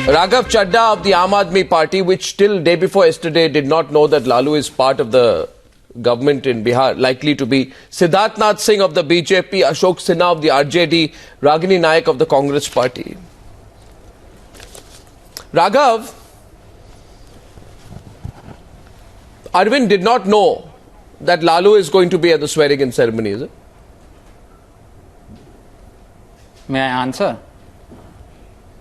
Raghav Chadda of the Aam Aadmi Party, which till day before yesterday did not know that Lalu is part of the government in Bihar, likely to be Siddharth Nath Singh of the BJP, Ashok Sinha of the RJD, Ragini Nayak of the Congress Party. Raghav, Arvind did not know that Lalu is going to be at the swearing-in ceremony, is it? May I answer?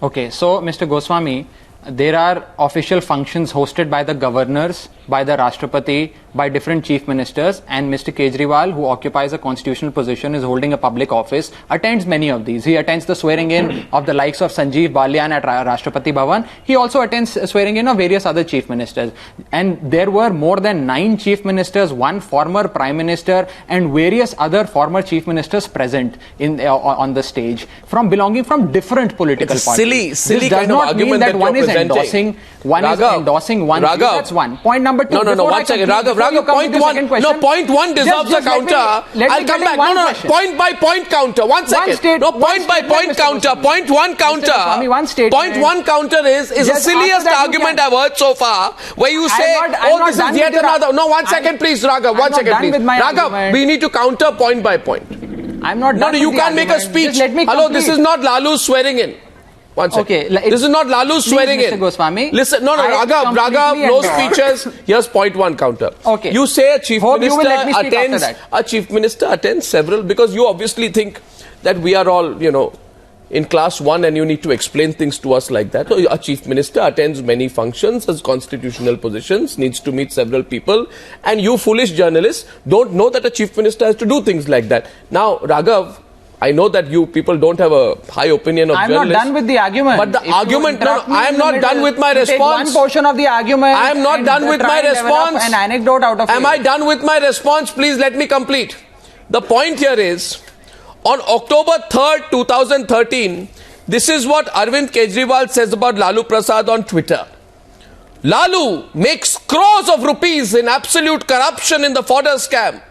Okay, so Mr. Goswami, there are official functions hosted by the governors, by the Rashtrapati, by different chief ministers, and Mr. Kejriwal, who occupies a constitutional position, is holding a public office, attends many of these. He attends the swearing in of the likes of Sanjeev Balyan at Rashtrapati Bhavan. He also attends swearing in of various other chief ministers. And there were more than 9 chief ministers, 1 former prime minister, and various other former chief ministers present in on the stage, from belonging from different political parties. Silly kind of argument that one is endorsing, one is endorsing one. That's one. Point number 2. No, 1 second. Raghav, point 1. No, point 1 deserves a counter. I'll come back. No, point by point counter. 1 second. No, point by point counter. Point 1 counter. Point 1 counter is the silliest argument I've heard so far, where you say, oh, this is yet another. No, 1 second, please, Raghav. 1 second, please. Raghav, we need to counter point by point. I'm not done. No, you can't make a speech. Hello, this is not Lalu swearing in. 1 second. Okay, this is not Lalu swearing in. Mr. Goswami. Listen, no, Raghav, no speeches. Here's point 1 counter. Okay. You say a chief minister attends several, because you obviously think that we are all, in class 1 and you need to explain things to us like that. So a chief minister attends many functions, has constitutional positions, needs to meet several people, and you foolish journalists don't know that a chief minister has to do things like that. Now, Raghav, I know that you people don't have a high opinion of journalists. I'm not done with the argument. But the argument, I am not done with my response. Take one portion of the argument. I am not done with my response. An anecdote out of it. Am I done with my response? Please let me complete. The point here is, on October 3rd, 2013, this is what Arvind Kejriwal says about Lalu Prasad on Twitter. Lalu makes crores of rupees in absolute corruption in the fodder scam,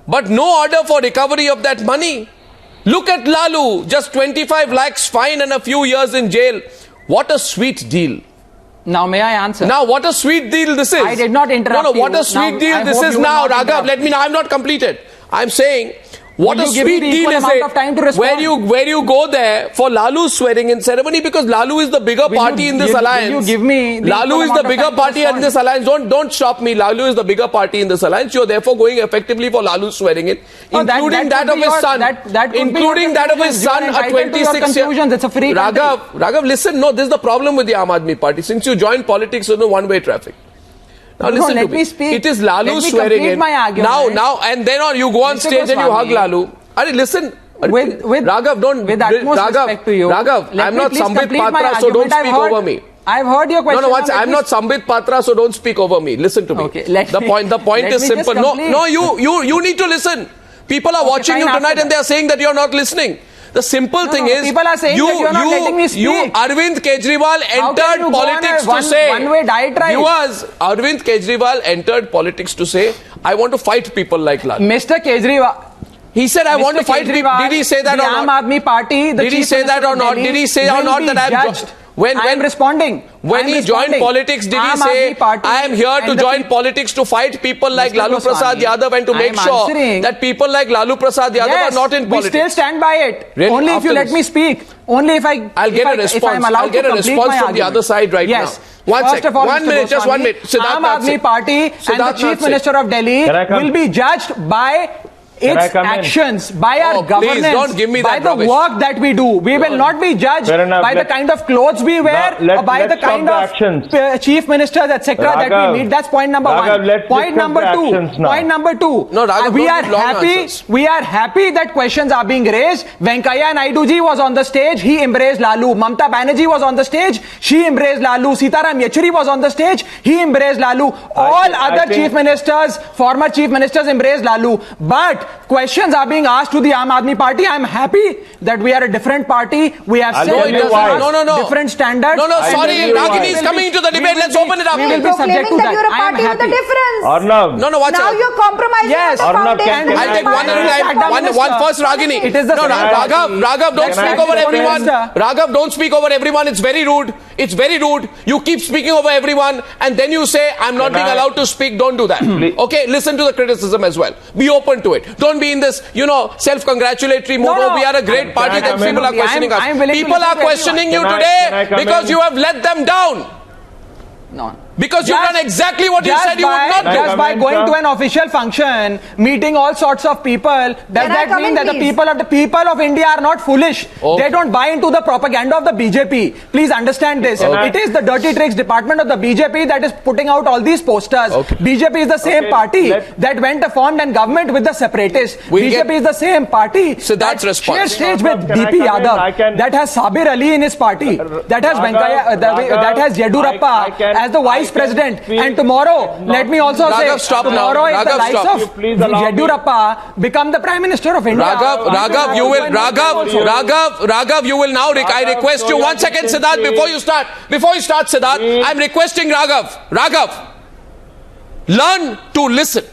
but no order for recovery of that money. Look at Lalu, just 25 lakhs fine and a few years in jail. What a sweet deal. Now, may I answer? Now, what a sweet deal this is. I did not interrupt No, what a sweet deal this is now, Raghav. Let me know. I'm not completed. I'm saying, what a sweet deal is it where you go there for Lalu's swearing in ceremony, because Lalu is the bigger party in this alliance. Will you give me Lalu is the bigger party in this alliance. Don't stop me. Lalu is the bigger party in this alliance. You're therefore going effectively for Lalu's swearing in, including that of his son. Including that of his son, a 26 year. It's a free Raghav, listen. No, this is the problem with the Aam Aadmi Party. Since you joined politics, there's no one-way traphic. Now listen to me. It is Lalu swearing in. Now, and then on you go on stage and you hug Lalu. Listen. Raghav, don't. With utmost respect to you. Raghav, I'm not Sambit Patra, so don't speak over me. I've heard your question. I'm not Sambit Patra, so don't speak over me. Listen to me. Okay, the point is simple. No, you need to listen. People are watching you tonight and they are saying that you're not listening. The simple thing is, people are saying that you're not letting me speak. Arvind Kejriwal entered politics to say, Arvind Kejriwal entered politics to say, I want to fight people like Lalu. Mr. Kejriwal. He said, I want to fight people. Did he say that or not? The Aam Aadmi Party, did he say that or not? Did he say or not that I'm responding. When he joined politics, did he say, I am here to join politics to fight people like Lalu Prasad Yadav and to make sure that people like Lalu Prasad Yadav are not in politics? We still stand by it. Really? Only if you let me speak. Only if I'll get a response. I'll get a response from the other side right now. First of all, 1 minute, just 1 minute. Aam Aadmi Party and the Chief Minister of Delhi will be judged by its actions, by our governance, by the work that we do. We will not be judged by the kind of clothes we wear or by the kind of chief ministers, etc. that we meet. That's point number 1. Point number 2. We are happy that questions are being raised. Venkaiah Naidu ji was on the stage. He embraced Lalu. Mamta Banerjee was on the stage. She embraced Lalu. Sitaram Yechuri was on the stage. He embraced Lalu. All other chief ministers, former chief ministers embraced Lalu. But questions are being asked to the Aam Aadmi Party. I'm happy that we are a different party. We have I'll set tell you why. different standards. No, sorry, tell you why. Ragini is coming into the debate. Let's open it up. We will be You're subject to claiming that that. you're a I am party with a happy. difference. Arnav. No, watch Now out. you're compromising Yes. on the Arnav, foundation. I'll take one at a time. One first, Ragini. It is the no, same Raghav, don't Can speak I over ask everyone. Minister? Raghav, don't speak over everyone. It's very rude. It's very rude. You keep speaking over everyone and then you say, I'm not being allowed to speak. Don't do that. Okay, listen to the criticism as well. Be open to it. Don't be in this, self-congratulatory mode. No. Oh, we are a great party that come in? people are questioning I'm us. willing to People listen are to questioning you everyone. today Can I come because in? you have let them down. No. Because you've done exactly what you said you would not do. Just by going to an official function, meeting all sorts of people, does that come mean in, that the please? people of India are not foolish? Okay. They don't buy into the propaganda of the BJP. Please understand this. Okay. It is the dirty tricks department of the BJP that is putting out all these posters. Okay. BJP is the same Okay, party let- that went formed and government with the separatists. We'll BJP get is the same party Siddharth's that response. shares stage with Can I DP come in? I Yadav, can- that has Sabir Ali in his party, that has Raghav, that has Yedurappa I can- as the vice I can president. speak. And tomorrow, let me also Raghav, say, stop now. tomorrow if the Raghav, likes stop. of You please allow me. Yedurappa become the Prime Minister of India. Raghav, you will, Raghav, you will now, I request you, one second, Siddharth, before you start, Siddharth, I'm requesting Raghav, learn to listen.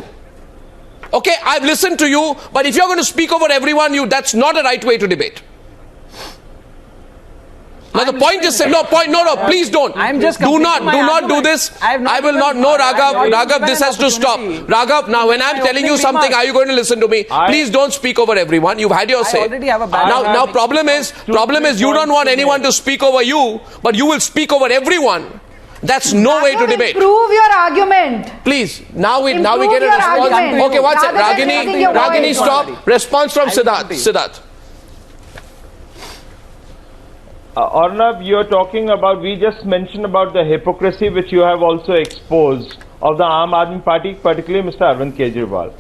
Okay, I've listened to you, but if you're going to speak over everyone, that's not a right way to debate. Now the point is, no, please don't. I'm just do not completing my do argument. this. I have not I will even- not. No, I have not Raghav, given this an has to stop. opportunity. Raghav, now when I'm My telling you opening something, remarks. are you going to listen to me? Please don't speak over everyone. You've had your say. already have a bad now, habit. problem is you don't want anyone to speak over you, but you will speak over everyone. That's no way to debate. Improve your argument. Please, now we get a Improve your response. argument. Okay, what's it? Rather than raising your Ragini, voice. stop. Response from Siddharth. Arnav, you're talking about, we just mentioned about the hypocrisy which you have also exposed of the Aam Aadmi Party, particularly Mr. Arvind Kejriwal.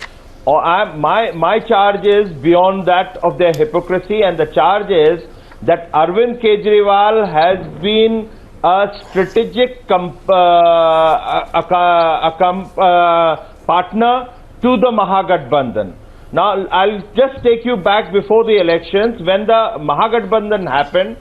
My charge is beyond that of their hypocrisy, and the charge is that Arvind Kejriwal has been a strategic partner to the Mahagathbandhan. Now, I'll just take you back before the elections. When the Mahagathbandhan happened,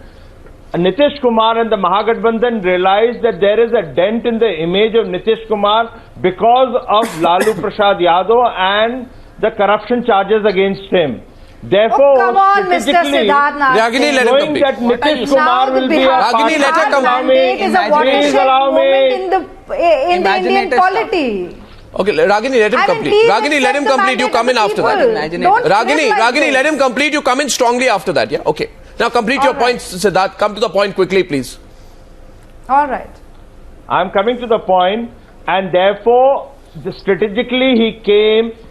Nitish Kumar and the Mahagathbandhan realized that there is a dent in the image of Nitish Kumar because of Lalu Prasad Yadav and the corruption charges against him. Therefore, Come on, Mr. strategically, Siddharth Nath. Ragini, let him knowing complete. that Nitish Kumar will be a Ragini, let her partner, come. mandate is a Please watershed allow me. moment in the Indian Imaginative stuff. polity. Okay, Ragini, let him complete. please Ragini, let him respect the complete. You mandate come of in the after that. people. Imaginative. Don't Ragini, feel like this. let him complete. You come in strongly after that. Yeah. Okay. Now complete your All right. points, Siddharth. Come to the point quickly, please. All right. I'm coming to the point, and therefore, strategically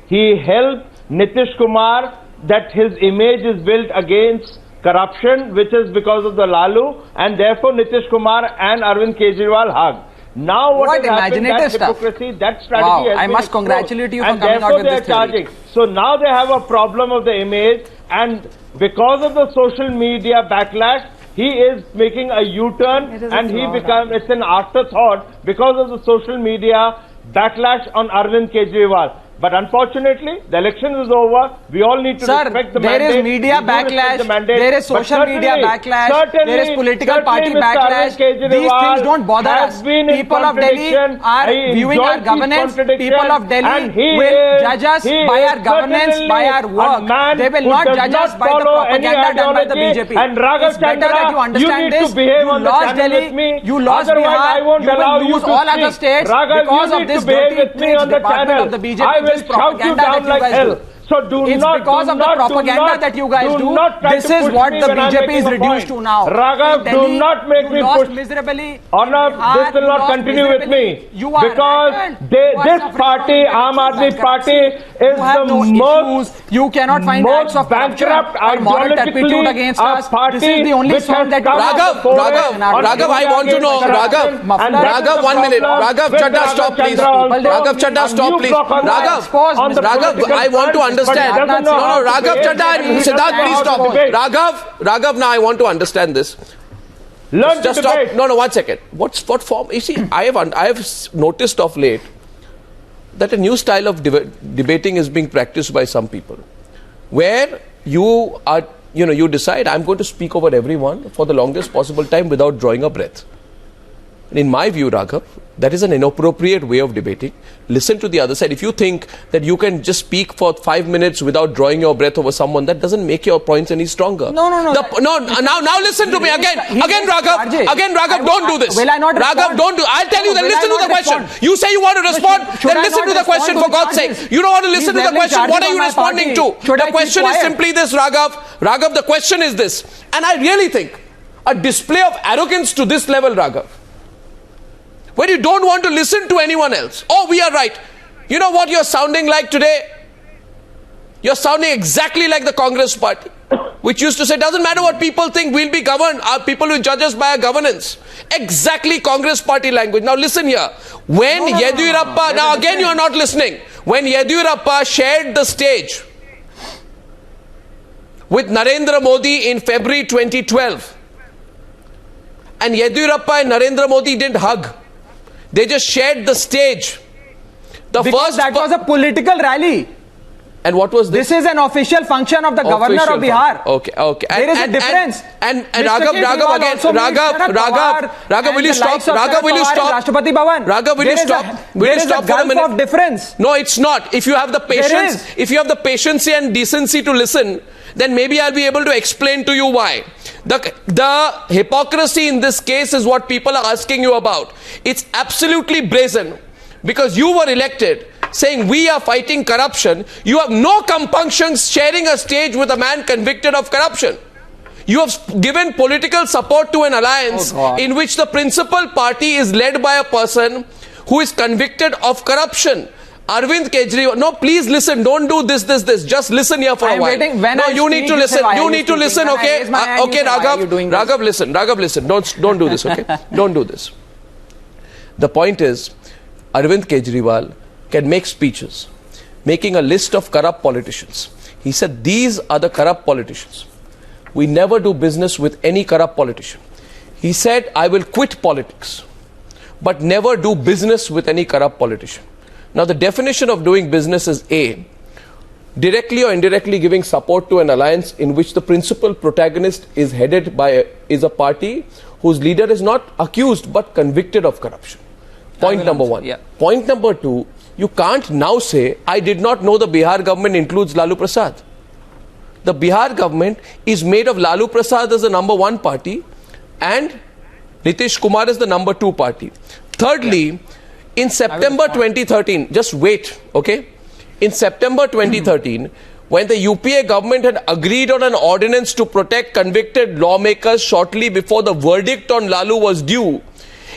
he helped Nitish Kumar that his image is built against corruption, which is because of the Lalu, and therefore Nitish Kumar and Arvind Kejriwal hugged. Now what has happened, that imaginative stuff. hypocrisy, that strategy Wow, has I been must exposed. congratulate you for and coming out therefore with they are this theory. charging. So now they have a problem of the image, and because of the social media backlash, he is making a U-turn, It is a and he flaw, becomes, it's an afterthought because of the social media backlash on Arvind Kejriwal. But unfortunately, the election is over. We all need to respect the there mandate. is media We do respect backlash, the mandate. there is But social media certainly- backlash, certainly- there is political party certainly Mr. backlash. Arvind Kejriwal These things don't bother has us. been in People of Delhi contradiction. are He viewing our enjoys governance. these People of Delhi and he will is- judge us he by is our governance, certainly by our a work. man They will who not does judge us not by the follow any propaganda done by the ideology. BJP. And Raghav It's better Chandra, that you understand you need this. to behave You on the lost channel Delhi, with me. you lost Otherwise, Bihar, I won't you allow will you lose to all speak. other states Raghav, because you of need this to behave dirty with me tricks on the department channel. of the BJP. I will This shout you propaganda down that you like guys hell. do. So do It's not, because do of the not, propaganda do not, that you guys do. not try This to is push what me the when I'm BJP is making a reduced point. to now. Raghav, In do Delhi, not make you me lost push. miserably. Arnav, In Bihar, this will you not lost continue with miserably. me You are because rampant. they, You are this suffering party, from Aam Aadmi bankruptcy. Party, is You have the no most issues. You cannot find acts of corruption bankrupt or moral turpitude ideologically against a us. party This is the only which song has that come you out before it on Raghav, I want to know, corruption, and that is Raghav, the 1 minute. problem Raghav with Chadha, stop please. Chandra also. Raghav Chadha, And stop you please. block on Raghav, on the Raghav, political I want to front, but understand. doesn't know No, how to Raghav behave. Chadha and He doesn't Siddharth, know please how to stop. debate. Raghav, now I want to understand this. Learn Just to stop. debate. No, 1 second. What form? You see, I have noticed of late that a new style of debating is being practiced by some people. where you are, you decide, I'm going to speak over everyone for the longest possible time without drawing a breath. In my view, Raghav, that is an inappropriate way of debating. Listen to the other side. If you think that you can just speak for 5 minutes without drawing your breath over someone, that doesn't make your points any stronger. No. Now listen to me again, Raghav. Again, Raghav, don't do this. Will I not respond? Raghav, don't do. I'll tell you that. Will Listen I to the not question. respond? You say you want to respond, Should then I listen not to the question respond for God's charges? sake. You don't want to listen to He's the question. leveling What are you charges on my responding party. to? Should I The keep question is quiet? simply this, Raghav. Raghav, the question is this. And I really think a display of arrogance to this level, Raghav, where you don't want to listen to anyone else. Oh, we are right. You know what you're sounding like today? You're sounding exactly like the Congress party, which used to say, doesn't matter what people think, we'll be governed. Our people will judge us by our governance. Exactly Congress party language. Now listen here. When Yediyurappa, now again you're not listening. When Yediyurappa shared the stage with Narendra Modi in February 2012, and Yediyurappa and Narendra Modi didn't hug. They just shared the stage. Because that was a political rally. And what was this? This is an official function of the governor of Bihar. Okay. There is a difference. And Mr. Raghav Kejriwal again. also meets Sharad Pawar Raghav, will you and the stop? likes of Raghav, Sharad will you Pawar in stop? Rashtrapati Bhavan. Raghav, will you stop? Will you stop for a minute? There is a gulf of difference. No, it's not. If you have the patience, if you have the patience and decency to listen, then maybe I'll be able to explain to you why. The hypocrisy in this case is what people are asking you about. It's absolutely brazen. Because you were elected saying we are fighting corruption, you have no compunctions sharing a stage with a man convicted of corruption. You have given political support to an alliance in which the principal party is led by a person who is convicted of corruption. Arvind Kejriwal. No, please listen. Don't do this. Just listen here for a while. You need to listen. You need to listen. Okay. Okay, Raghav, listen. Raghav, listen. Don't do this. Okay. Don't do this. The point is, Arvind Kejriwal can make speeches making a list of corrupt politicians. He said, these are the corrupt politicians. We never do business with any corrupt politician. He said, I will quit politics, but never do business with any corrupt politician. Now, the definition of doing business is A, directly or indirectly giving support to an alliance in which the principal protagonist is headed by a party whose leader is not accused but convicted of corruption. Point number one. Yeah. Point number two, you can't now say, I did not know the Bihar government includes Lalu Prasad. The Bihar government is made of Lalu Prasad as the number one party and Nitish Kumar as the number two party. Thirdly, in September 2013, just wait, okay? In September 2013, when the UPA government had agreed on an ordinance to protect convicted lawmakers shortly before the verdict on Lalu was due,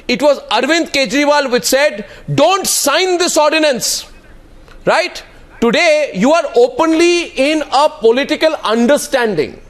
it was Arvind Kejriwal which said, don't sign this ordinance. Right? Today, you are openly in a political understanding.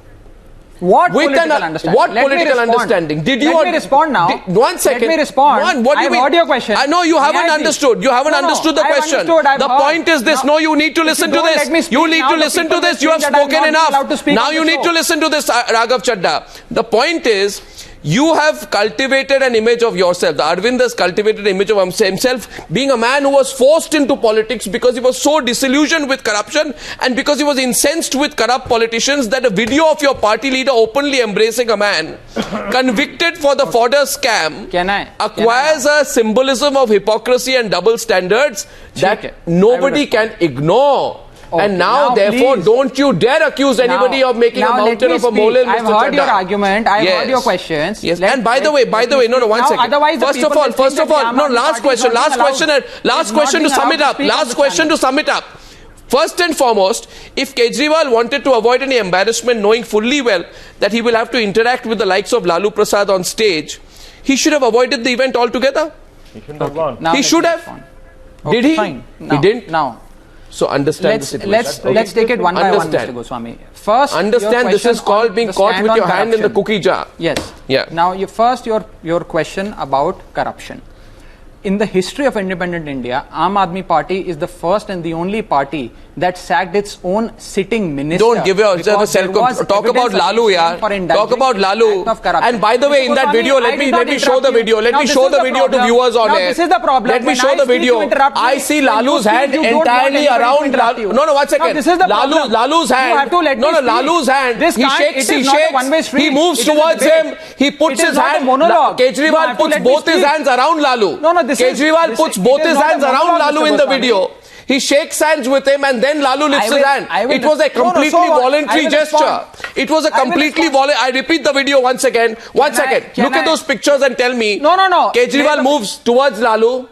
What political understanding? What political understanding? Did you? Let me respond now. 1 second. Let me respond. What do you I've mean? heard your question. I know you haven't understood. You haven't understood the question. The point is this. No, you need to listen to this. You need to listen to this. You have spoken enough. Now you need to listen to this, Raghav Chadha. The point is, you have cultivated an image of yourself. The Arvind has cultivated an image of himself being a man who was forced into politics because he was so disillusioned with corruption and because he was incensed with corrupt politicians that a video of your party leader openly embracing a man convicted for the fodder scam acquires a symbolism of hypocrisy and double standards that nobody can ignore. Okay, and now therefore, please, don't you dare accuse anybody of making a mountain of a molehill, Mr. I've heard your argument. I've heard your questions. Yes. And by the way, no, 1 second. First of all, no, last question to sum it up. First and foremost, if Kejriwal wanted to avoid any embarrassment, knowing fully well that he will have to interact with the likes of Lalu Prasad on stage, he should have avoided the event altogether. He shouldn't have gone. He should have. Did he? Fine. He didn't? Now. So understand the situation. Let's take it one by one, Mr. Goswami. First, understand this is called being caught with your hand in the cookie jar. Yes. Yeah. Now, your question about corruption. In the history of independent India, Aam Aadmi Party is the first and the only party that sacked its own sitting minister. Don't give yourself a because there was self. Talk about evidence Lalu, against him yeah. for indulging Talk about in Lalu. act of corruption. And by the way, in that Goswami, video, I let did me not show the interrupt you. video. Let Now, me this show is the the video to problem. viewers on Now, air. this is the problem. Let me When show I the speak, video. you interrupt me. I see When you Lalu's speak, hand you don't want entirely anybody to around. interrupt you. No, 1 second. Now, this is the problem. Lalu's hand. You have to let me speak. Lalu's hand. This He can't- shakes. it He is not a shakes. one-way street. He moves It is a towards debate. him. He puts It is his not a hand. monologue. You Kejriwal have to puts let me both his speak. hands around Lalu. No, this is- Kejriwal this puts is- both it is his not a hands around monologue, Lalu Mr. in the Goswami. video. He shakes hands with him and then Lalu lifts his hand. I will It was a no, completely so what? voluntary I will gesture. respond. It was a I will completely respond. voluntary. I repeat the video once again. One second. Look at those pictures and tell me. No. Kejriwal moves towards Lalu.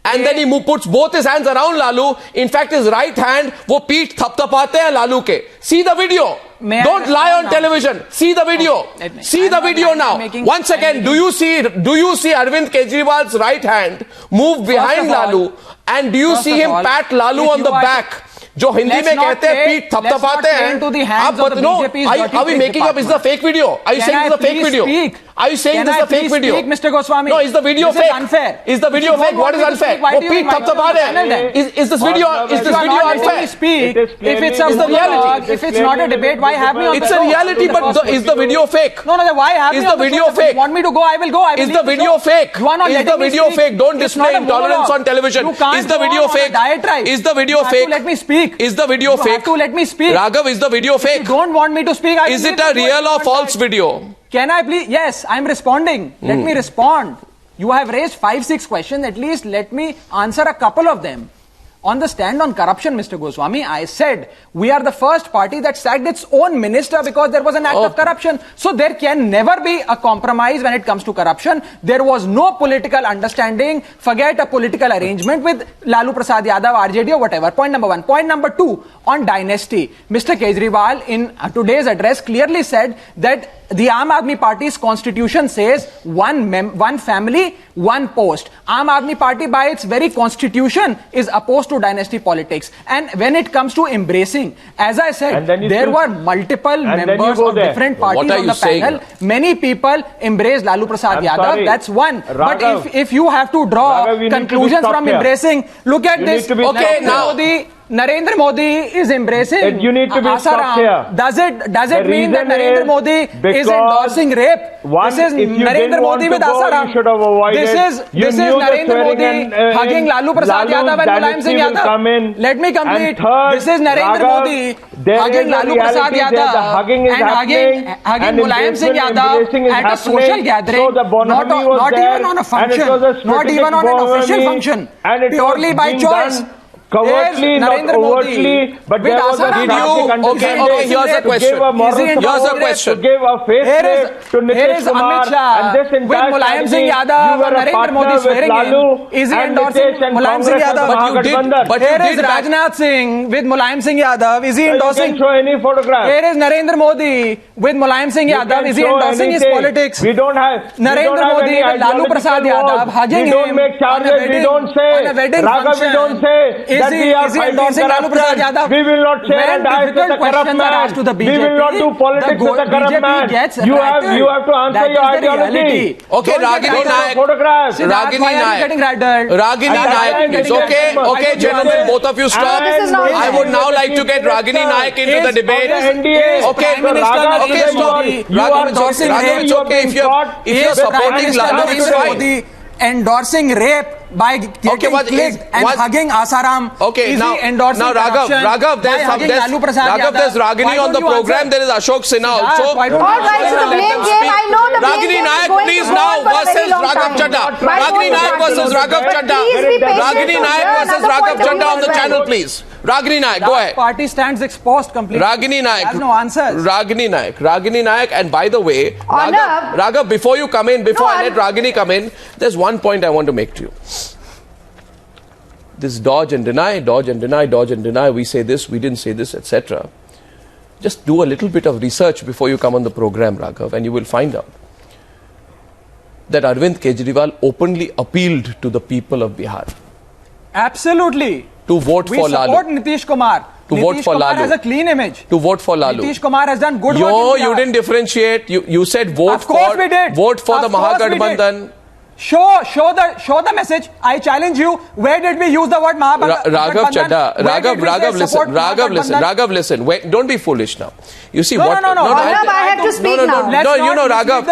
And then he puts both his hands around Lalu. In fact, his right hand, wo peeth thapthapate hain Lalu ke. See the video. May I Don't lie on respond now? television. See the video. Okay, let me- See I'm the not video lying, now. I'm making- Once I'm again, do you see Arvind Kejriwal's right hand move behind of all- Lalu? And do you First see of him all, pat Lalu if on you the are- back? जो Hindi Let's में not कहते हैं play- पीठ let's not थपथपाते play हैं into the hands of the no, BJP's are dirty we trick making up? Is the department. fake video? Are you Can saying I it's a fake please video? speak? Are you saying Can this is I a fake please video? speak, Mr. Goswami? No, is the video This fake? is unfair. Is the video If you fake? don't What want is me to unfair? speak, why वो do you पीठ invite me on थपथपा the रहे panel हैं. then? Is this video If is you this are video not letting unfair? me speak, It is if it's a clearly- It's the reality. monologue, if it's not a debate, why have me on It's the a show? reality, but is the video fake? No, then why have Is me the on the video show? If fake? you want me to go, I will go. I will Is leave the video show. fake? You are not Is letting the me video speak. fake? Don't It's display not a intolerance monologue. on television. You can't Is the go video on a fake? diatribe. Is the video You have fake? to let me speak. Is the video You fake? have to let me speak. Raghav, is the video If you fake? don't want me to speak, I will Is leave it the a show. real or false video? Can I please? Yes, I'm responding. Let me respond. You have raised 5-6 questions. At least let me answer a couple of them. On the stand on corruption, Mr. Goswami, I said we are the first party that sacked its own minister because there was an act of corruption. So there can never be a compromise when it comes to corruption. There was no political understanding. Forget a political arrangement with Lalu Prasad Yadav, RJD or whatever. Point number one. Point number two, on dynasty. Mr. Kejriwal in today's address clearly said that the Aam Aadmi Party's constitution says one family, one post. Aam Aadmi Party by its very constitution is opposed to dynasty politics. And when it comes to embracing, as I said, there were multiple members of different parties on the panel. Many people embraced Lalu Prasad Yadav. That's one. But if you have to draw conclusions from embracing, look at this. Okay, now Narendra Modi is embracing You need to be stopped here. Does it mean that reason Narendra is Modi is because endorsing rape? One, This is if you Narendra didn't want Modi to with go, Asaram. you should have avoided. You This is knew the Narendra swearing Modi and, hugging Lalu Prasad Lalu's Yadav and Mulayam Singh dynasty will come in. Yadav. Let me complete. And third, This is Narendra Raghav, Modi there hugging is a Lalu Prasad reality there. The Yadav hugging is and hugging happening, Mulayam Singh and Yadav embracing is at a happening. social gathering. So the Bonhami was Not there, even on a and it function. was a Not strategic even on an official Bonhami, function. and it was Purely by being choice. done covertly, not Narendra Modi overtly, but with there was a Asaram. strategic understanding okay, here's a to question. give a moral Here's a support, question. to give a face to Here Nitish is Kumar, Amit Shah and this with entire Mulayam strategy, Singh you Yadav were and a Narendra partner Modi with swearing Lalu in. Is he and endorsing Nitish and Mulayam Singh Congress and Yadav? But you did- Mahagathbandhan. but you Here did is back- Rajnath Singh with Mulayam Singh Yadav. Is he You endorsing? can show any photograph. Here is Narendra Modi with Mulayam Singh You Yadav. can Is he show endorsing his anything. politics? We don't have Narendra Modi any with Lalu Prasad ideological Yadav wars. hugging We don't him make on a charges. We wedding- don't say on a wedding Raghav. We function. don't say Is that he- we are is he fighting endorsing Lalu Prasad corruption. Yadav? We will not share When a dice with difficult a corrupt questions are man. asked to the We will not BJP, do politics the with a corrupt BJP man. gets You have rattled. to answer That your is the ideology. reality. Okay, Don't get Ragini rattled. Nayak. Photographs. Ragini Why are you Nayak. getting rattled? Ragini And Nayak, I'm please. getting Okay, rattled. okay, I gentlemen, don't both of you stop. This is not I would now like to get Ragini Nayak into the debate. Okay, Okay, stop. Raghav, it's okay. Raghav, it's okay if you're supporting Lalu, it's fine. Endorsing rape by getting but clicked and what- hugging Asaram. Okay, is now, he endorsing now Raghav, corruption there's by some, hugging Lalu Prasad Yadav? there's Ragini Why on the don't you program. answer? There is Ashok Sinha also. why don't you All right, so the Let blame them game, speak. I know the blame Ragini game is Nayak, going please to go now on for a very versus long Raghav time. Chadha. My Ragini phone is Nayak versus acting. Raghav But Chadha. please be patient Ragini to Nayak hear versus another Raghav point of Chadha view on the as well. channel, please. Ragini Nayak, go ahead. Party stands exposed completely. Ragini Nayak. Has no answers. Ragini Nayak. And by the way, Arnab. Raghav, before you come in, before No, I let Ragini come in, there's one point I want to make to you. This dodge and deny, we say this, we didn't say this, etc. Just do a little bit of research before you come on the program, Raghav, and you will find out that Arvind Kejriwal openly appealed to the people of Bihar Absolutely. to vote We for support Lalu. Nitish Kumar. To Nitish vote for Kumar Lalu. has a clean image. To vote for Lalu. Nitish Kumar has done good work. No, in you Bihar. didn't differentiate. You said vote Of course for we did. vote for Of the course we did. Mahagathbandhan. Show the message. I challenge you. Where did we use the word Mahabandhan? Raghav Chadha, Raghav, listen. Wait, don't be foolish now. You see No. Arnab, I have to speak now. Raghav,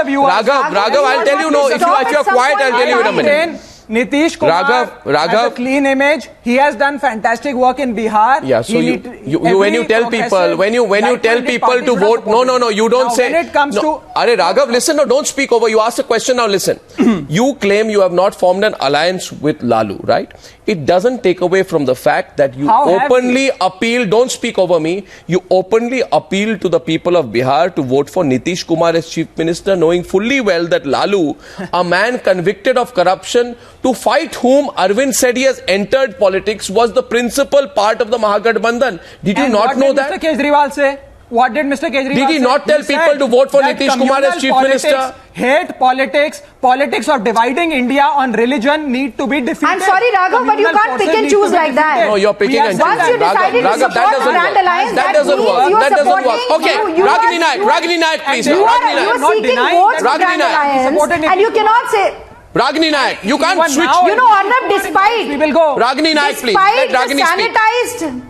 I'll tell you. No, if you're quiet, I'll tell you in a minute. Nitish Kumar has a clean image. He has done fantastic work in Bihar. Yeah, so when you tell people to vote, no, you don't now, say. When it comes to Raghav, listen, no, don't speak over. You ask a question, now listen. You claim you have not formed an alliance with Lalu, right? It doesn't take away from the fact that you openly appeal. Don't speak over me. You openly appeal to the people of Bihar to vote for Nitish Kumar as Chief Minister, knowing fully well that Lalu, a man convicted of corruption, to fight whom Arvind said he has entered politics, was the principal part of the Mahagathbandhan. Did you not know that? What did Mr. Kejriwal say? What did Mr. Kejriwal say? Did he not tell people to vote for Nitish Kumar as Chief Minister? Hate politics of dividing India on religion need to be defeated. I'm sorry, Raghav, but you can't pick and choose like that. No, you're picking and choosing. Once you decided to support the Grand Alliance, that doesn't work. Okay, Ragini Naik, please. You are seeking votes for Grand Alliance, and you cannot say... Ragini Naik, you can't switch. You know, Arnab, despite... We will go. Ragini Naik, please. Let Ragini speak.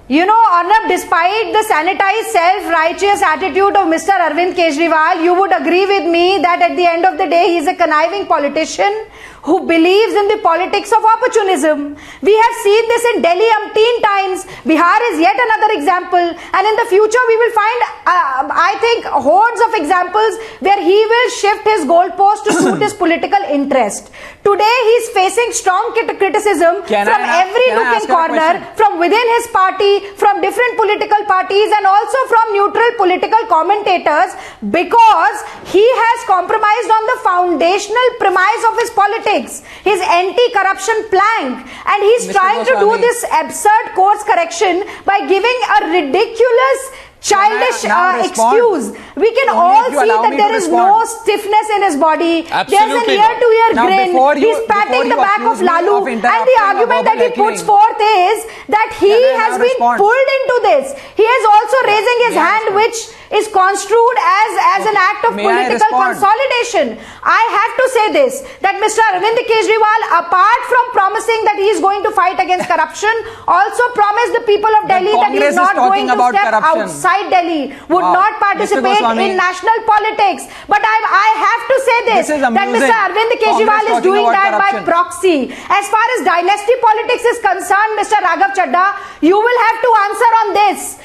You know, Arnab, despite the sanitized, self-righteous attitude of Mr. Arvind Kejriwal, you would agree with me that at the end of the day, he is a conniving politician who believes in the politics of opportunism. We have seen this in Delhi umpteen times. Bihar is yet another example. And in the future, we will find, I think, hordes of examples where he will shift his goalpost to suit his political interest. Today, he is facing strong criticism from every nook and corner, from within his party, from different political parties, and also from neutral political commentators, because he has compromised on the foundational premise of his politics, his anti-corruption plank, and he's trying to do this absurd course correction by giving a ridiculous childish excuse. We can all see that there is no stiffness in his body. There's an ear-to-ear grin. He's patting the back of Lalu. And the argument that he puts forth is that he has been pulled into this. He is also raising his hand, which is construed as an act of political consolidation. I have to say this, that Mr. Arvind Kejriwal, apart from promising that he is going to fight against corruption, also promised the people of Delhi that he is not going to step outside Delhi, would not participate in national politics. But I have to say this, that Mr. Arvind Kejriwal is doing that by proxy. As far as dynasty politics is concerned, Mr. Raghav Chadha, you will have to answer on this.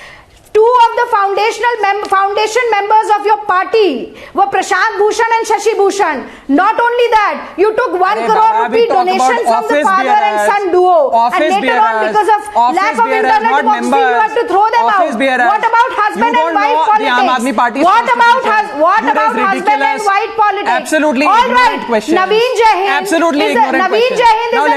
Two of the foundation members of your party were Prashant Bhushan and Shashi Bhushan. Not only that, you took 1 crore rupee donation from the father and son duo, and later on, because of lack of internet democracy, you have to throw them out. What about husband and wife politics? What about husband and wife politics? Absolutely. All right, Naveen Jain is an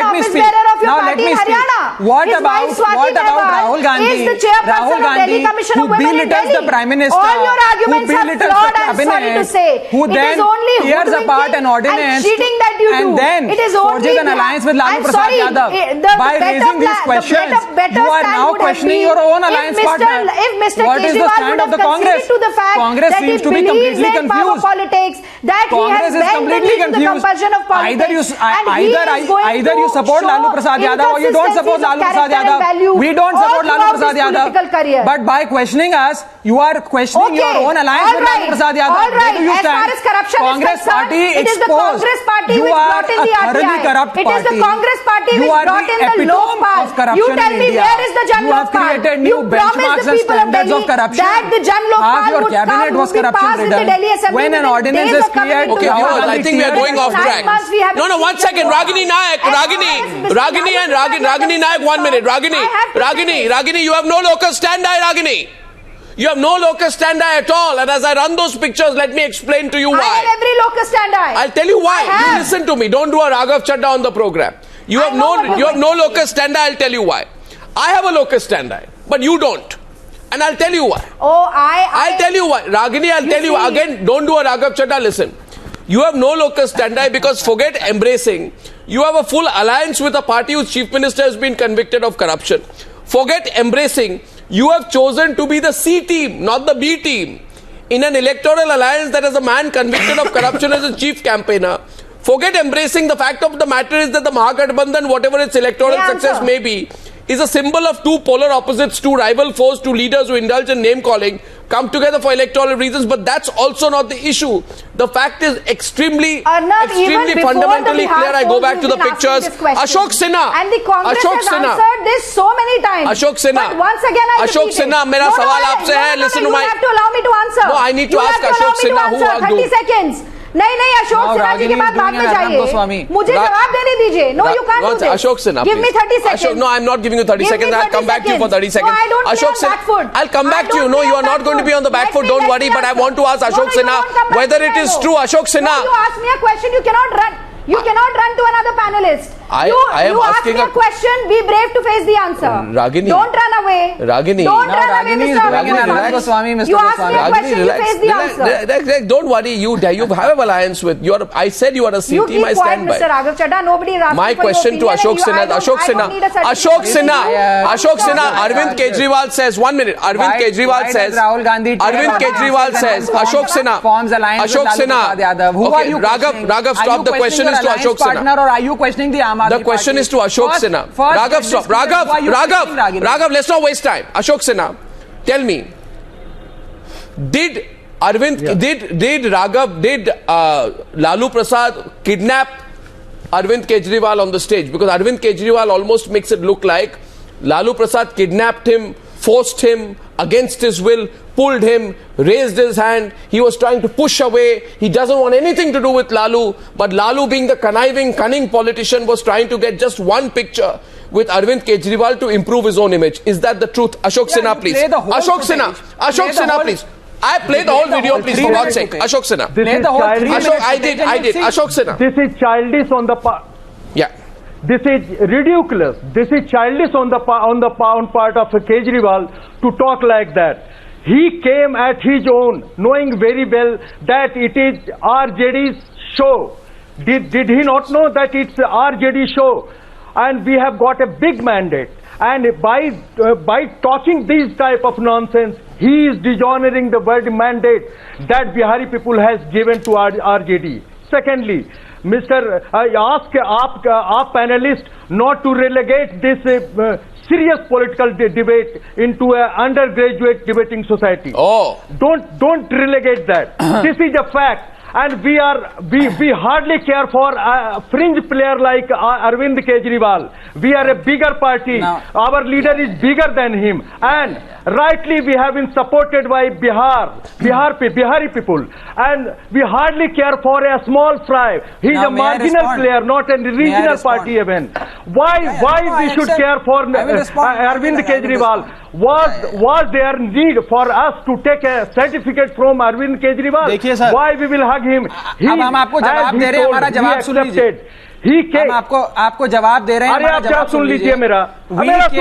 office bearer of your party in Haryana. What about Rahul Gandhi? Is the chairperson of Delhi Commission of Women in Delhi. The Prime Minister, all your arguments are flawed, I'm sorry to say. Who then tears apart an ordinance and cheating that you and do. then It is only forges an alliance with Lalu Prasad Yadav. By raising these questions, you are now questioning your own alliance partner. If Mr. What is the stand of the Congress? To the fact Congress that seems he to be completely confused. Politics, that Congress he has bent into the compulsion of politics. Either you support Lalu Prasad Yadav or you don't support Lalu Prasad Yadav. We don't support Lalu Prasad Yadav. But by questioning us, you are questioning your own alliance with Lalu Prasad Yadav. All right. Where do you As far stand? as corruption Congress is concerned, party it is the exposed. Congress party You which are brought in the a thoroughly RTI. corrupt It is the party. Congress party You which are brought the in the epitome Lokpal. of corruption You tell in me, India. where is the Jan You have Lokpal? created new You promised benchmarks the and people of standards Delhi of corruption. that the Jan Lokpal Half your cabinet was would be corruption passed in the ridden. Delhi Assembly When an within ordinance days is of coming cleared, into Okay, power. viewers, I think we are going off track. No, 1 second. Ragini Naik, Ragini Naik, 1 minute. Ragini, you have no locus standi, Ragini. You have no locus standi at all. And as I run those pictures, let me explain to you why. I have every locus standi. I'll tell you why. You listen to me. Don't do a Raghav Chadha on the program. You have no locus standi. I'll tell you why. I have a locus standi, but you don't. And I'll tell you why. I'll tell you why. Ragini, I'll tell you again. Don't do a Raghav Chadha. Listen. You have no locus standi because forget embracing. You have a full alliance with a party whose chief minister has been convicted of corruption. Forget embracing. You have chosen to be the C team, not the B team. in an electoral alliance that has a man convicted of corruption as a chief campaigner, forget embracing the fact of the matter is that the Mahagathbandhan, whatever its electoral success may be, is a symbol of two polar opposites, two rival foes, two leaders who indulge in name-calling, come together for electoral reasons, but that's also not the issue. The fact is extremely fundamentally clear. I go back to the pictures. Ashok Sinha. And the Congress has answered this so many times. Ashok Sinha. But once again I Ashok Sinha, मेरा सवाल आपसे है. Listen to my. You have to allow me to answer. No, I need to ask Ashok Sinha who are 30 seconds. नहीं अशोक सिन्हा जी की बात बाद में चाहिए. मुझे जवाब देने दीजिए. No, you can't do this. Ashok Sinha, give me 30 seconds. No, I'm not giving you 30 seconds. I'll come back to you for 30 seconds. No, I don't Ashok play on back foot. I'll come back to you. No, you are not going to be on the back foot. Don't worry. But I want to ask Ashok Sinha whether it is true. Ashok Sinha. You ask me a question. You cannot run. You cannot run to another panelist. I am you asking ask me a question. Be brave to face the answer. Ragini. Don't run away. Ragini. Don't run away, Mr. Ragini, Goswami, Mr. You ask me a question. You face the answer. Don't worry. You have alliance with. I said you are a C you team. I stand by. Mr. Raghav Chadha. Nobody is asking My for question to your Ashok Sinha. Ashok Sinha. Arvind Kejriwal says. 1 minute. Arvind Kejriwal says. Rahul Gandhi. Arvind Kejriwal says. Ashok Sinha. Forms alliance Ashok with Sinha. Yadav. Who are you? Raghav, stop. The question is to Ashok Sinha. Or are you questioning the Aam Aadmi The question is to Ashok Sinha. Raghav, stop. Raghav, let's not waste time. Ashok Sinha, tell me, did Lalu Prasad kidnap Arvind Kejriwal on the stage? Because Arvind Kejriwal almost makes it look like Lalu Prasad kidnapped him, forced him against his will, pulled him, raised his hand. He was trying to push away. He doesn't want anything to do with Lalu. But Lalu, being the conniving, cunning politician, was trying to get just one picture with Arvind Kejriwal to improve his own image. Is that the truth? Ashok Sinha, please. Ashok Sinha, please. I played the whole video, please, for God's sake. Ashok Sinha. I did. Ashok Sinha. This is childish on the part. Yeah. This is ridiculous. This is childish on the part of Kejriwal to talk like that. He came at his own, knowing very well that it is RJD's show. Did he not know that it's RJD show? And we have got a big mandate. And by talking this type of nonsense, he is dishonoring the word mandate that Bihari people has given to RJD. Secondly, I ask our panelists not to relegate this serious political debate into an undergraduate debating society. Oh, don't relegate that. This is a fact. And we hardly care for a fringe player like Arvind Kejriwal. We are a bigger party. No. Our leader is bigger than him. And rightly we have been supported by Bihari people. And we hardly care for a small fry. He's a marginal player, not a regional party even. Why we should care for Arvind Kejriwal? Was there need for us to take a certificate from Arvind Kejriwal? Why we will hug him? अब हम आपको जवाब दे रहे हैं, हमारा जवाब सुन लीजिए. हम आपको जवाब दे रहे हैं. अरे आप जवाब सुन लीजिए मेरा. Raghav,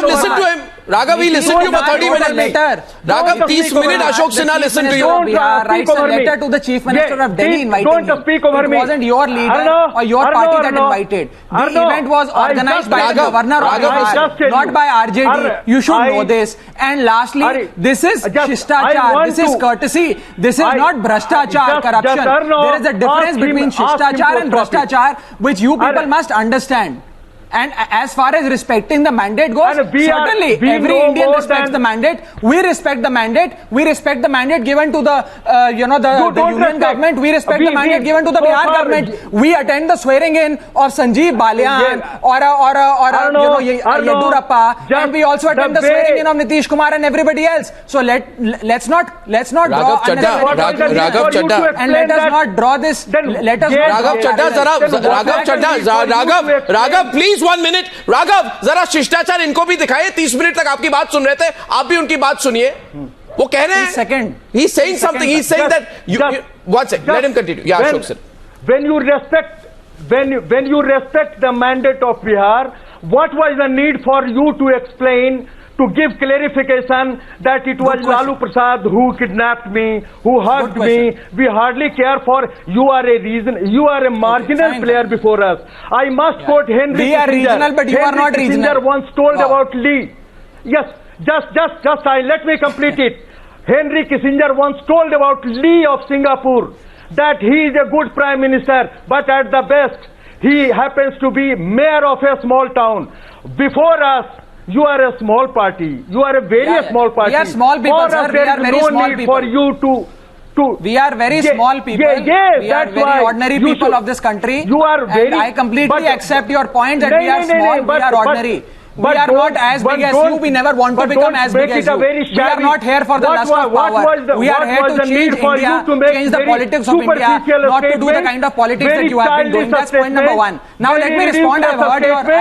listen to him. Raghav, he listened to you for 30 minutes later. Raghav, 30 minutes, Ashok Sinha listened to you. Writes a letter to the Chief Minister of Delhi inviting him. Don't speak over me. It wasn't your leader or your party that invited. The event was organized by the governor of Bihar, not by RJD. You should know this. And lastly, this is Shistachar. This is courtesy. This is not Bhrashtachar, corruption. There is a difference between Shistachar and Bhrashtachar, which you people must understand. And as far as respecting the mandate goes, certainly every Indian respects the mandate. We respect the mandate. We respect the mandate given to the union government. We respect the mandate given to the Bihar government. We attend the swearing in of Sanjeev Balyan or Yedurappa, and we also attend the swearing in of Nitish Kumar and everybody else. So let's not draw Raghav Chadha, and let us not draw this. Let us Raghav, please 1 minute. Raghav, जरा शिष्टाचार इनको भी दिखाइए. 30 minute तक आपकी बात सुन रहे थे, आप भी उनकी बात सुनिए. वो कह रहे हैं. Second. He's saying something. He's saying that. One second. Let him continue. Yeah, Ashok sir. When you respect the mandate of Bihar, what was the need for you to explain, to give clarification that it was Lalu Prasad who kidnapped me, who hugged me? We hardly care for. You are a marginal player before us. I must quote Henry Kissinger. We are regional, but you are not regional. Kissinger once told about Lee. Yes, just let me complete it. Henry Kissinger once told about Lee of Singapore that he is a good prime minister, but at the best, he happens to be mayor of a small town. Before us, you are a small party. You are a very small party. We are small people, For sir. us, We there are is very no small need people. for you to We are very small people. Yes, we are that's very why ordinary you people should- of this country. You are very. And I completely but- accept your point that No, we are no, no, small, no, but- we are ordinary. but We are don't- not as but big as don't- you. We never want to but become don't as big make as it a you. very We are shabby- not here for the What lust wa- of what power. was the- We are what here was to the change need for India, you to make change the very politics of India, superficial not to do the statements, kind of politics very that you have been doing. childish That's point number one. Now very let me respond. ridiculous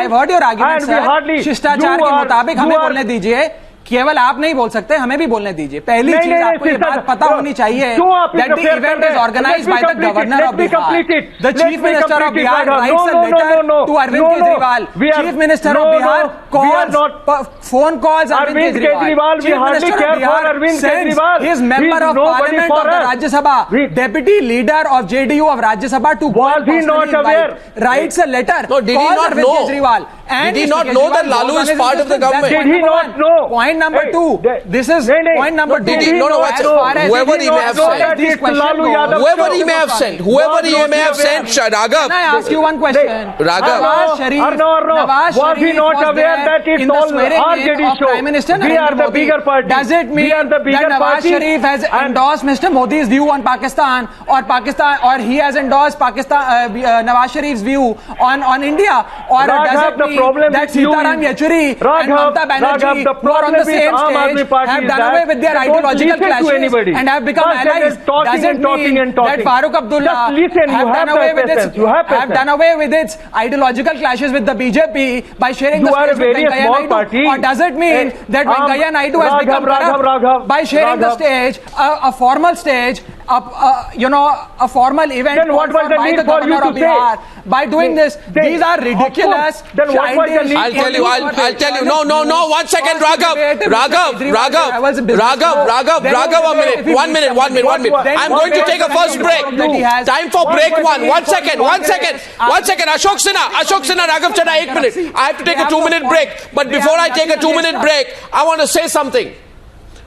I've heard your argument, and we sir. hardly- शिष्टाचार you के are- मुताबिक you हमें are- बोलने दीजिए. केवल आप नहीं बोल सकते, हमें भी बोलने दीजिए. पहली नहीं, चीज नहीं, आपको ये नहीं, बात पता होनी चाहिए क्यों आप that the interfere event कर is रहे हैं? organized Let me by the complete it. governor Let of me Bihar. complete it. The Let chief me minister of complete it, Bihar Raghav. writes a No, letter no. to Arvind No, no. Kejriwal. We are- Chief minister no, of no. Bihar We are calls not- phone calls Arvind Kejriwal. We Chief hardly minister care of Bihar for Arvind sends Kejriwal. his He member is of nobody parliament for of the us. Rajya Sabha, We- deputy leader of JDU of Rajya Sabha to go Was and he not personally aware? invite, writes a letter, No, did he calls not Arvind know? Kejriwal. And Did he Mr. not know that Kejriwal Lalu goes is on his part of the insistence. That's government? point Did he number not one. know? Point number Hey, two. This is नहीं, नहीं. point number No, two. did he- no, no, what's- As far as whoever did he not may have know said. that this It's question Lalu goes- Yadav. Whoever he may have sent, whoever he may have sent, Raghav. Can I ask you one question? Raghav. Nawaz Sharif, Arno, Nawaz was he Sharif not was aware there that it's in the all swearing in RJD of show? Prime Minister We Narendra are the Modi? bigger party. Does it mean We are the bigger that Nawaz party? Sharif has And- endorsed Mr. Modi's view on Pakistan, or he has endorsed Nawaz Sharif's view on India, or Raghav, does it the mean problem that with you Sitaram is- Yechuri and Raghav, Mamata Banerjee, Raghav, the who are on the problem with same Aam Aadmi stage, Party have is done that away with their they don't ideological listen to clashes anybody. and have become Just they're allies? just talking Does it and talking mean and talking. that Farooq Abdullah Just listen, you have have done the away with its patience, you have have done away with its ideological clashes with the BJP by sharing You the are a stage with very Venkaiah small Naidu? party. Or does it mean that Venkaiah Naidu has become corrupt Raghav, by sharing the Raghav. stage, a formal stage, a formal event Then what called was the by need the for you governor to of Bihar? By doing this, these are ridiculous. Then what was the childish, need I'll tell you, I'll tell you. No, one second, Cause Raghav. debate with Raghav, Mr. Kejriwal levels of business. Raghav, a minute. 1 minute. Then I'm what going to was take a the first kind of break. work that he has? Time for What break was the one. need 1 for second, the 1 second. 1 second. Ashok Sinha, Raghav Chadha, 1 minute. I have to take a 2-minute break. But before I take a 2-minute break, I want to say something.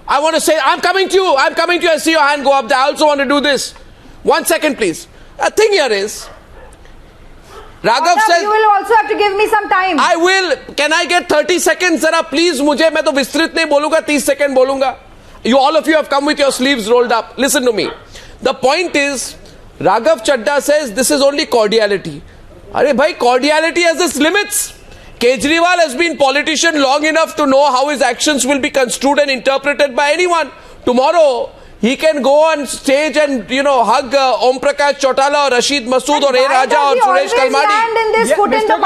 I'm coming to you. I see your hand go up there. I also want to do this. 1 second, please. The thing here is, Raghav says, you will also have to give me some time. I will. Can I get 30 seconds? Zara, please, मुझे मैं तो विस्तृत नहीं बोलूंगा, 30 second बोलूंगा. All of you have come with your sleeves rolled up. Listen to me. The point is, Raghav Chadha says this is only cordiality. Arey bhai, cordiality has its limits. Kejriwal has been politician long enough to know how his actions will be construed and interpreted by anyone. Tomorrow, he can go on stage and, hug Om Prakash Chautala or Rashid Masood or A. Raja or Suresh Kalmadi.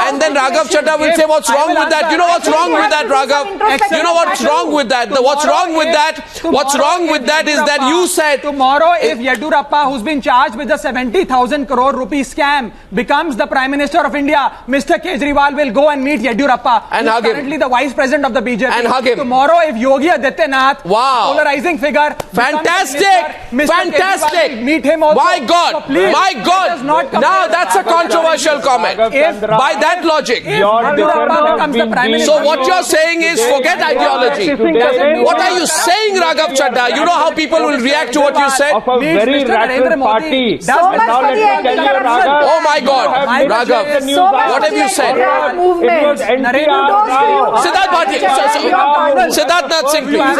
And then Raghav Chadha will say, what's wrong with that? You know what's wrong with that, Raghav? You know what's wrong with that? What's wrong with that is that you said... Tomorrow, if Yediyurappa, who's been charged with the 70,000 crore rupee scam, becomes the Prime Minister of India, Mr. Kejriwal will go and meet Yediyurappa, and hug him. Currently the Vice President of the BJP. And hug him. Tomorrow, if Yogi Adityanath, polarizing figure, Fantastic! Meet him also. My God! Now that's a controversial comment. By that logic. So what you're saying is forget ideology. What are you saying, Raghav Chadha? You know how people will react to what you said? Of a very radical party. So much for the anti-corruption. Oh my God, Raghav, what have you said? It was NTR Rao. Siddharth Bharti, Siddharth Nath Singh, please. His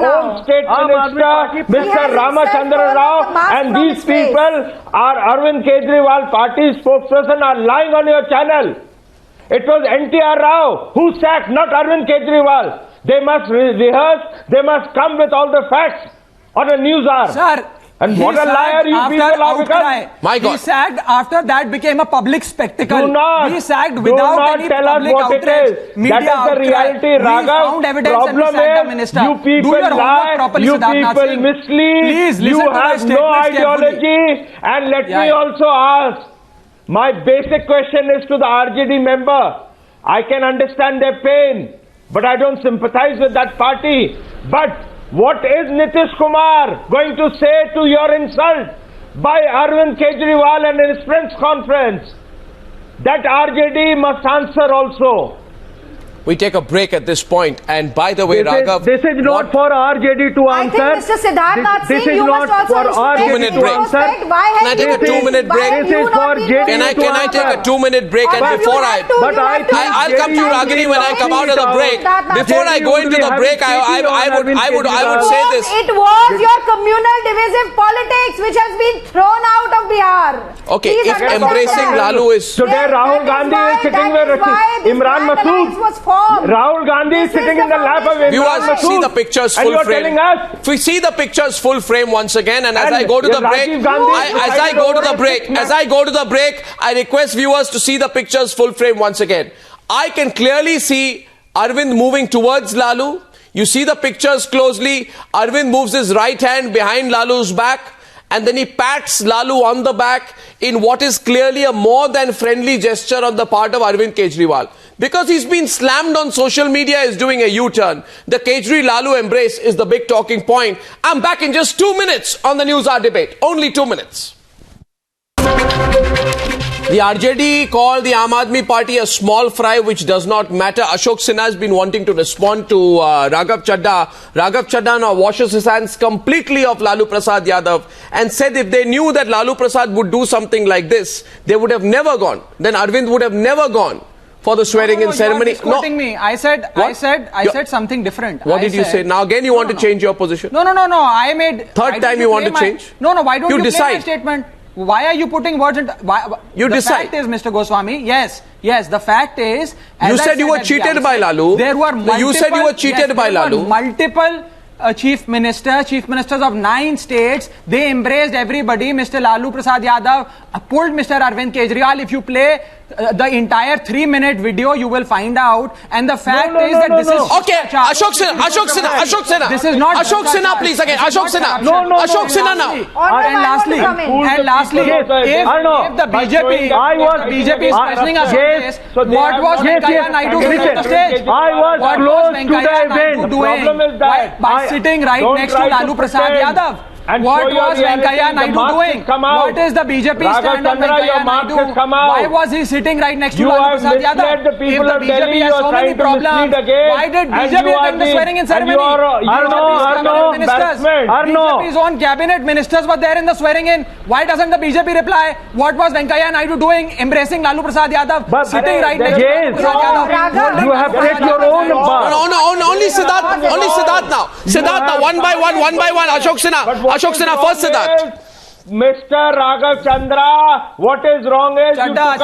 own state minister, Mr. Ramachandra Rao, and these people are Arvind Kejriwal party spokesperson are lying on your channel. It was NTR Rao who sacked, not Arvind Kejriwal. They must rehearse, they must come with all the facts on a news hour. Sir, and what a liar you people have become. My God. He sagged after that became a public spectacle. He sagged without any tell us public what outrage. it is. Media That is the reality, outrage. Raghav. We found evidence Problem and we sacked the is, minister. you people Do your homework lie, properly, you Siddharth Nath people Singh. mislead, Please you listen to my have no statements ideology. And let me also ask, my basic question is to the RJD member. I can understand their pain, but I don't sympathize with that party. But what is Nitish Kumar going to say to your insult by Arvind Kejriwal and in his press conference? That RJD must answer also. we take a break at this point. And by the way, Raghav, this is not for RJD to answer. I think Mr. Siddharth Nath This Singh, is you not must for also RJD to answer. Why Can I take a 2-minute break? This is for JD Can I take a 2-minute break? And But before I'll come to you, Ragini, when I come out of the break. Before I go into the break, I would say this. It was your communal divisive politics which has been thrown out of Bihar. Okay, Please if understand embracing that. Lalu is... Today Rahul Gandhi is sitting with Imran Masood. Rahul Gandhi is sitting in the lap of Imran Viewers, Masood. see the pictures And full you are frame. telling us? If we see the pictures full frame once again, and as And I go to the break, Rajiv Gandhi as I go to the break, I request viewers to see the pictures full frame once again. I can clearly see Arvind moving towards Lalu. You see the pictures closely. Arvind moves his right hand behind Lalu's back, and then he pats Lalu on the back in what is clearly a more than friendly gesture on the part of Arvind Kejriwal. Because he's been slammed on social media, is doing a U-turn. The Kejri-Lalu embrace is the big talking point. I'm back in just 2 minutes on the News Hour debate. Only 2 minutes. The RJD called the Aam Aadmi Party a small fry, which does not matter. Ashok Sinha has been wanting to respond to Raghav Chadha. Raghav Chadha now washes his hands completely of Lalu Prasad Yadav and said if they knew that Lalu Prasad would do something like this, they would have never gone. Then Arvind would have never gone for the swearing-in ceremony. You are misquoting me. I said something different. What did you say? Now again you want to change your position? No. I made... Third time you want to change? No. Why don't you decide? play my statement? Why are you putting words into... You decide. The fact is, Mr. Goswami, yes, the fact is... You said you were cheated by Lalu. There were multiple... You said you were cheated by Lalu. Multiple chief ministers of 9 states, they embraced everybody. Mr. Lalu Prasad Yadav pulled Mr. Arvind Kejriwal. If you play the entire 3-minute video, you will find out. And the fact is that this is... Okay, Ashok Sinha. This is not... Ashok Sinha, please again. Ashok Sinha. Ashok Sinha now. And lastly, if the BJP is questioning us on this, what was Venkaiah Naidu doing on the stage? What was Venkaiah Naidu doing by sitting right next to Lalu Prasad Yadav? What was Venkaiah Naidu doing? What is the BJP stand on Venkaiah Naidu? Why was he sitting right next to Lalu Prasad Yadav? If the BJP has so many problems, why did BJP attend the swearing-in ceremony? BJP's own cabinet ministers were there in the swearing-in. Why doesn't the BJP reply? What was Venkaiah Naidu doing? Embracing Lalu Prasad Yadav, sitting right next to Lalu Prasad Yadav. You have picked your own bar. Only Siddharth now. Siddharth now, one by one. Ashok Sinha, first Siddharth. Mr. Raghav Chandra, what is wrong is Chadha,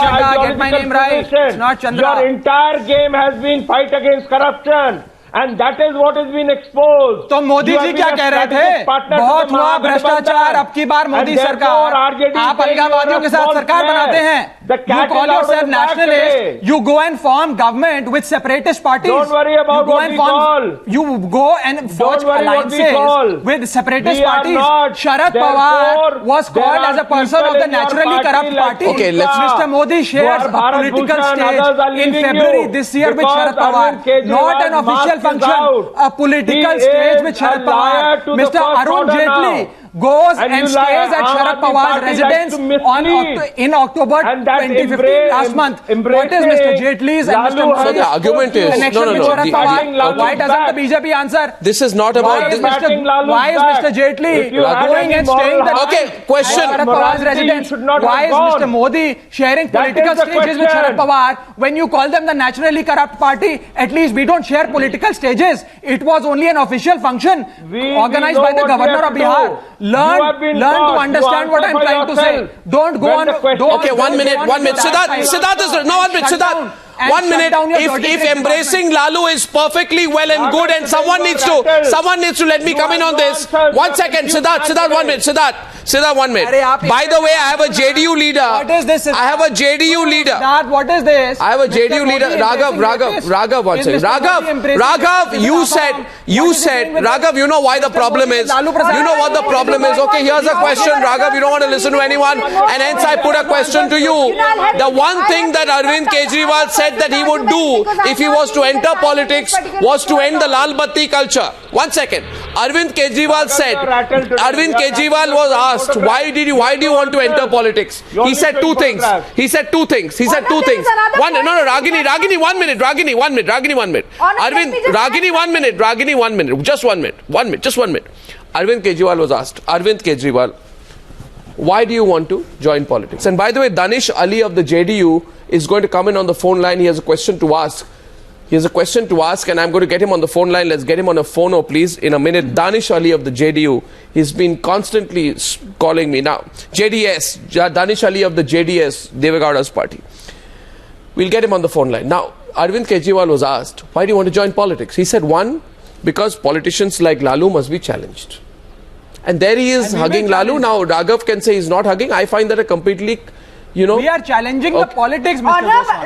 get my name right. It's not Chandra. Your entire game has been fight against corruption. And that is what has been exposed. तो मोदी जी क्या कह रहे थे? बहुत हुआ भ्रष्टाचार, अब की बार मोदी सरकार, आप अलगाववादियों के साथ सरकार बनाते हैं. You call yourself nationalist. You go and form government with separatist parties. Don't worry about what we call. You go and forge alliances with separatist parties. Sharad Pawar was called as a person of the naturally corrupt party. Okay, Mr. Modi shares a political stage in February this year with Sharad Pawar. Not an official function, a political stage with Sharad Pawar. Mr. Arun Jaitley goes and stays at Sharad Pawar's residence in October 2015, last month. What is Mr. Jaitley's and Mr. Modi's argument is connection with Sharad Pawar? Why doesn't the BJP answer? This is not about... Why is Mr. Jaitley going and staying Okay, question. Sharad Pawar's residence? Why is Mr. Modi sharing political stages with Sharad Pawar? When you call them the naturally corrupt party, at least we don't share political stages. It was only an official function organized by the governor of Bihar. Learn to understand what I'm trying to say. Don't go on. Okay, 1 minute. Siddharth is no 1 minute. Siddharth. 1 minute. If embracing Lalu is perfectly well and good, and someone needs to let me come in on this. 1 second, Siddharth. 1 minute. Siddharth, 1 minute. By the way, I have a JDU leader. What is this? I have a JDU leader. What is this? I have a JDU leader. Raghav, 1 second. Raghav, you said, Raghav, you know why the problem is. You know what the problem is. Okay, here's a question, Raghav. You don't want to listen to anyone, and hence I put a question to you. The one thing that Arvind Kejriwal said that he would do if he was to enter politics was to end the Lal Batti culture. 1 second. Arvind Kejriwal said, Arvind Kejriwal was asked, why do you want to enter politics? He said two things. He said two things. One, no, Ragini, 1 minute. Ragini, 1 minute. Ragini, 1 minute. Just 1 minute. Arvind Kejriwal was asked, Arvind Kejriwal, why do you want to join politics? And by the way, Danish Ali of the JDU is going to come in on the phone line. He has a question to ask. And I'm going to get him on the phone line. Let's get him on a phono, please, in a minute. Danish Ali of the JDU. He's been constantly calling me. Now, JDS, Danish Ali of the JDS, Deve Gowda's party. We'll get him on the phone line. Now, Arvind Kejriwal was asked, why do you want to join politics? He said, one, because politicians like Lalu must be challenged. And there he is hugging Lalu. Now, Raghav can say he's not hugging. I find that a completely, we are challenging the politics, Mr.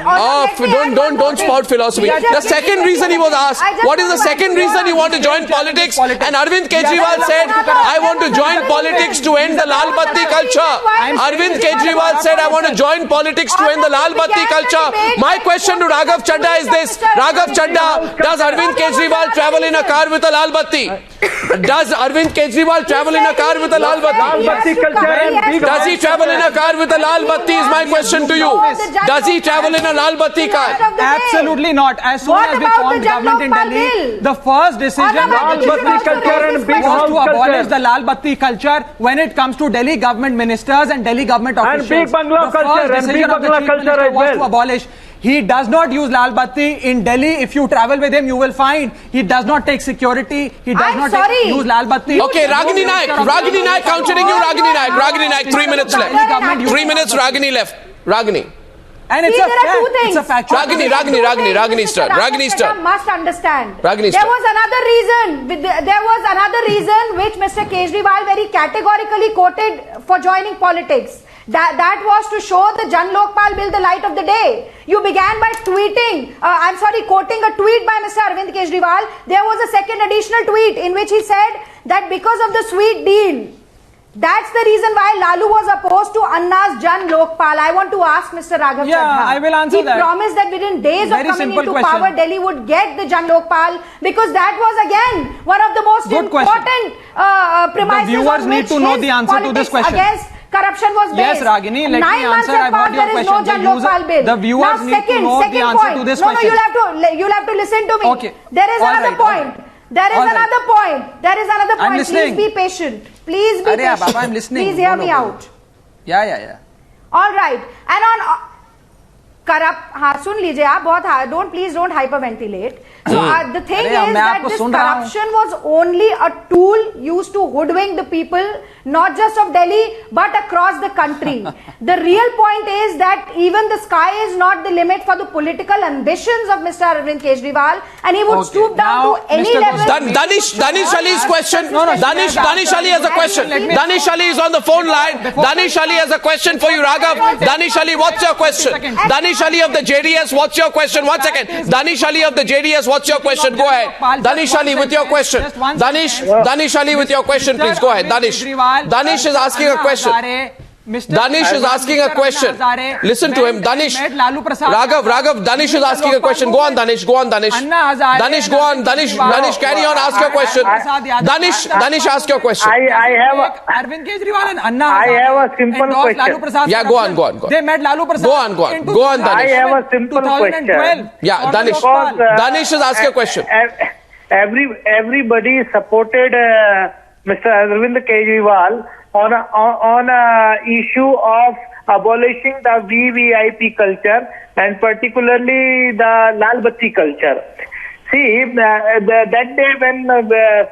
Goswami. Don't spout philosophy. The second reason he was asked, what is the second reason you want to join politics? And Arvind Kejriwal said, I want to join politics to end the Lal Batti culture. Arvind Kejriwal said, I want to join politics to end the Lal Batti culture. My question to Raghav Chadha is this. Raghav Chadha, does Arvind Kejriwal travel in a car with a Lal Batti? Does Arvind Kejriwal travel in a car with a Lal Batti? Does he travel in a car with a Lal Batti? Is my question to you. Does he travel in a Lal Batti car? Absolutely not. As soon as we formed government in Delhi, the first decision was to abolish the Lal Batti culture when it comes to Delhi government ministers and Delhi government officials. And big bungalow culture and big bungalow culture as well. To abolish. He does not use Lal Batti in Delhi. If you travel with him, you will find he does not take security. He does not use Lal Batti. Okay, Ragini Naik, countering you, Ragini Naik, 3 minutes left. 3 minutes, Ragini left. Ragini. And it's a fact. Ragini's turn. Must understand. Ragini's there was another reason which Mr. Kejriwal very categorically quoted for joining politics. That was to show the Jan Lokpal bill the light of the day. You began by quoting a tweet by Mr. Arvind Kejriwal. There was a second additional tweet in which he said that because of the sweet deal, that's the reason why Lalu was opposed to Anna's Jan Lokpal. I want to ask Mr. Raghav Chadha. I will answer that. He promised that within days of coming into power, Delhi would get the Jan Lokpal because that was again one of the most important premises. The viewers need to know the answer to this question. Against corruption was based. Yes, Ragini, let me answer. I've heard your question. The viewers need to know the answer to this question. You'll have to listen to me. Okay. There is another point. I'm listening. Please be patient. Baba, I'm listening. Please hear me out. Yeah. All right. And on सुन लीजिए आप बहुत please don't hyperventilate. So the thing is that this corruption was only a tool used to hoodwink the people, not just of Delhi but across the country. The real point is that even the sky is not the limit for the political ambitions of Mr. Arvind Kejriwal, and he would stoop down to any level. Danish Ali's question. Danish Ali has a question. Danish Ali is on the phone line. Danish Ali has a question for you, Raghav. Danish Ali, what's your question? Danish Ali of the JDS, what's your question? 1 second. Danish Ali of the JDS, what's your question? Go ahead. Danish Ali with your question. Danish Ali with your question, please. Go ahead. Danish is asking a question. Danish is asking a question. Listen to him. Danish. Raghav, Danish is asking a question. Go on, Danish. Danish, go on. Danish, carry on. Ask your question. Danish, ask your question. I Arvind Kejriwal and Anna I have a simple question. Yeah, go on. They met Lalu Prasad. Go on, Danish. I have a simple question. Yeah, Danish. Danish is asking a question. Everybody supported Mr. Arvind Kejriwal on a issue of abolishing the VVIP culture and particularly the Lal Batti culture. See, that day when the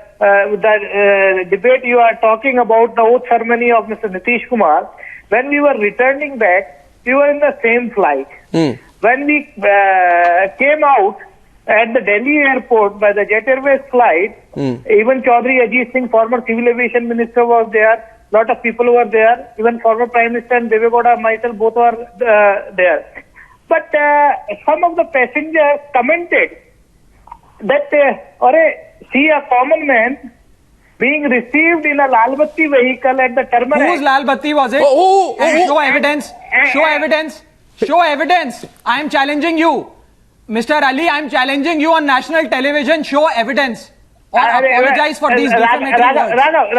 debate you are talking about, the oath ceremony of Mr. Nitish Kumar, when we were returning back, we were in the same flight. When we came out at the Delhi airport by the Jet Airways flight, even Chaudhry Ajit Singh, former civil aviation minister, was there. Lot of people were there. Even former Prime Minister and Deve Gowda, myself, both were there. But some of the passengers commented that, see a common man being received in a Lal Batti vehicle at the terminal. Whose Lal Batti was it? Show evidence. Show evidence. I am challenging you. Mr. Ali, I am challenging you on national television. Show evidence. or apologize for these defamatory words.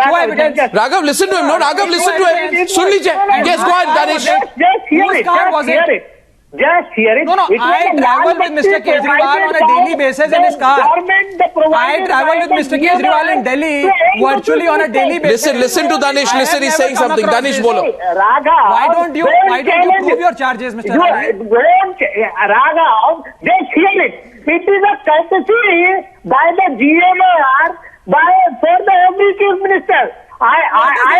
Show evidence. Raghav, listen to him. No, Raghav, listen to him. Sun lijiye. Yes, go ahead, Danish. Just hear it. Just hear it. Just hear it. No, I travel with Mr. Kejriwal on a daily basis in his car. I travel with Mr. Kejriwal in Delhi virtually on a daily basis. Listen to Danish. Listen, he's saying something. Danish, bolo. Why don't you prove your charges, Mr. Ravi? Raghav, just hear it. It is a courtesy by the GMR for the Home Chief Minister. I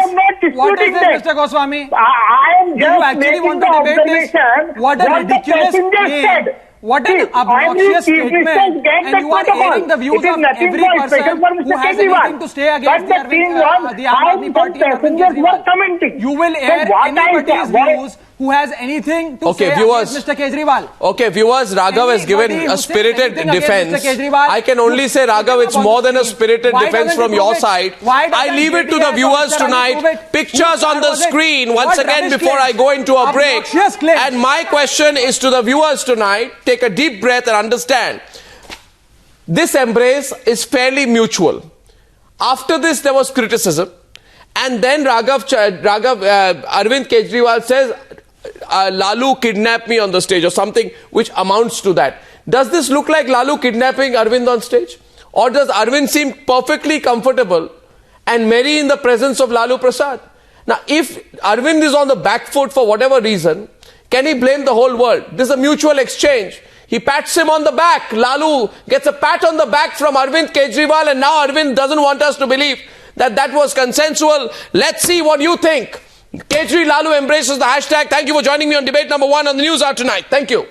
am not disputing what is this, that. Mr. Goswami? I am Do you just actually making want the to debate this? observation What a ridiculous the passenger claim. said. What an See, obnoxious Chief Minister statement. get And the you are protocol. airing the views It is of nothing every more special person for who Mr. has Kejriwal. anything to say against But the thing was, the Aam Aadmi Party and Arvind passengers were Kejriwal. commenting. You will So air what anybody's I- views who has anything to Okay, say viewers. against Mr. Kejriwal. Okay, viewers, Raghav has given Anybody a who says spirited anything against defense. Mr. Kejriwal, I can only say, Raghav, it's more than a spirited Why defense doesn't from he your prove it? side. Why doesn't I leave it to the JDS or viewers Mr. Ravi tonight. prove it? Pictures Whose on car the was it? screen once What again rubbish before I claims? go into a break. Obnoxious claims. And my question is to the viewers tonight. Take a deep breath and understand. This embrace is fairly mutual. After this, there was criticism. And then Arvind Kejriwal says, Lalu kidnapped me on the stage or something which amounts to that. Does this look like Lalu kidnapping Arvind on stage? Or does Arvind seem perfectly comfortable and merry in the presence of Lalu Prasad? Now, if Arvind is on the back foot for whatever reason, can he blame the whole world? This is a mutual exchange. He pats him on the back. Lalu gets a pat on the back from Arvind Kejriwal, and now Arvind doesn't want us to believe that that was consensual. Let's see what you think. Kejri Lalu embraces the hashtag. Thank you for joining me on debate number 1 on the News Hour tonight. Thank you.